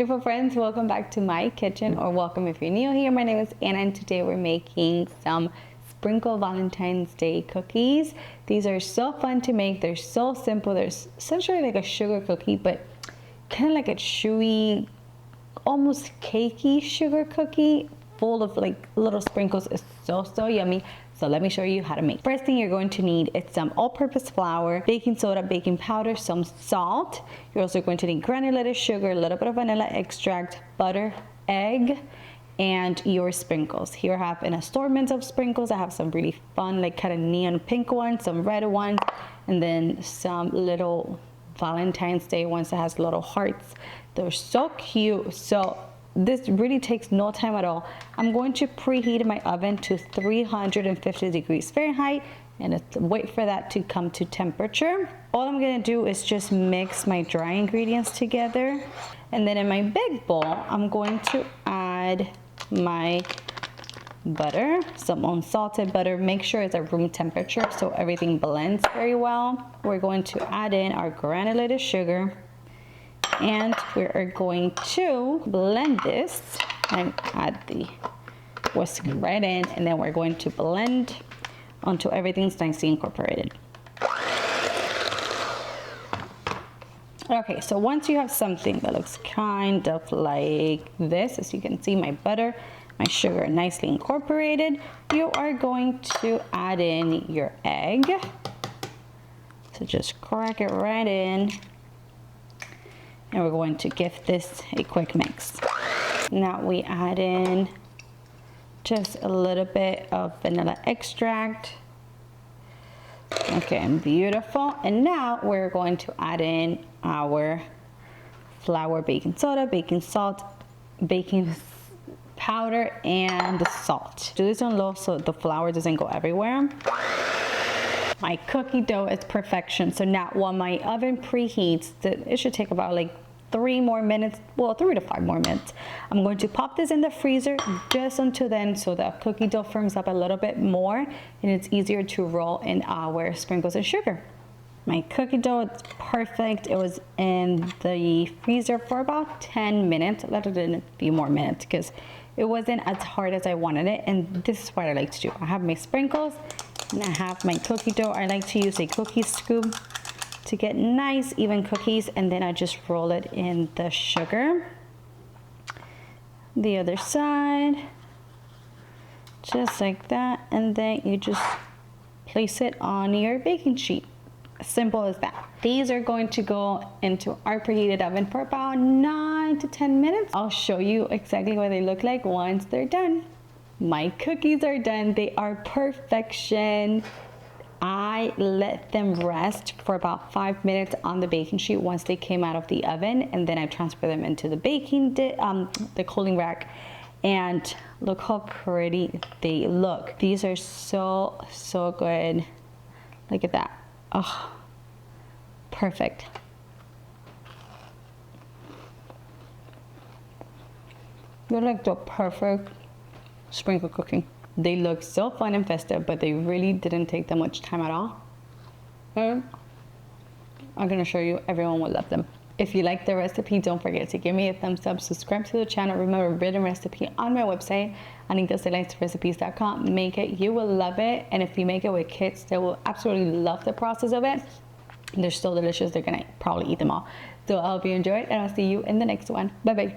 beautiful friends, welcome back to my kitchen, or welcome if you're new here. My name is Anna and today we're making some sprinkle Valentine's Day cookies. These are so fun to make. They're so simple. They're essentially like a sugar cookie, but kind of like a chewy, almost cakey sugar cookie full of like little sprinkles. It's so yummy. So let me show you how to make. First thing you're going to need is some all-purpose flour, baking soda, baking powder, some salt. You're also going to need granulated sugar, a little bit of vanilla extract, butter, egg, and your sprinkles. Here I have an assortment of sprinkles. I have some really fun, like kind of neon pink ones, some red ones, and then some little Valentine's Day ones that has little hearts. They're so cute. So this really takes no time at all. I'm going to preheat my oven to 350 degrees Fahrenheit and wait for that to come to temperature. All I'm gonna do is just mix my dry ingredients together. And then in my big bowl, I'm going to add my butter, some unsalted butter. Make sure it's at room temperature so everything blends very well. We're going to add in our granulated sugar, and we are going to blend this and add the whisk right in, and then we're going to blend until everything's nicely incorporated. Okay, so once you have something that looks kind of like this, as you can see, my butter, my sugar are nicely incorporated, you are going to add in your egg. So just crack it right in. And we're going to give this a quick mix. Now we add in just a little bit of vanilla extract. Okay, beautiful. And now we're going to add in our flour, baking soda, baking salt, baking powder, and the salt. Do this on low so the flour doesn't go everywhere. My cookie dough is perfection. So now while my oven preheats, it should take about like 3 more minutes, well 3 to 5 more minutes. I'm going to pop this in the freezer just until then so the cookie dough firms up a little bit more and it's easier to roll in our sprinkles and sugar. My cookie dough is perfect. It was in the freezer for about 10 minutes, a little bit, a few more minutes because it wasn't as hard as I wanted it. And this is what I like to do. I have my sprinkles and I have my cookie dough. I like to use a cookie scoop to get nice even cookies, and then I just roll it in the sugar. The other side, just like that, and then you just place it on your baking sheet. Simple as that. These are going to go into our preheated oven for about 9 to 10 minutes. I'll show you exactly what they look like once they're done. My cookies are done. They are perfection. I let them rest for about 5 minutes on the baking sheet once they came out of the oven, and then I transfer them into the the cooling rack, and look how pretty they look. These are so good. Look at that. Oh, perfect. They're like the perfect sprinkle cookie. They look so fun and festive, but they really didn't take that much time at all. I'm gonna show you, everyone will love them. If you like the recipe, don't forget to give me a thumbs up, subscribe to the channel. Remember, written recipe on my website, anitas.recipes.com. Make it, you will love it. And if you make it with kids, they will absolutely love the process of it. They're so delicious, they're gonna probably eat them all. So I hope you enjoy it, and I'll see you in the next one. Bye bye.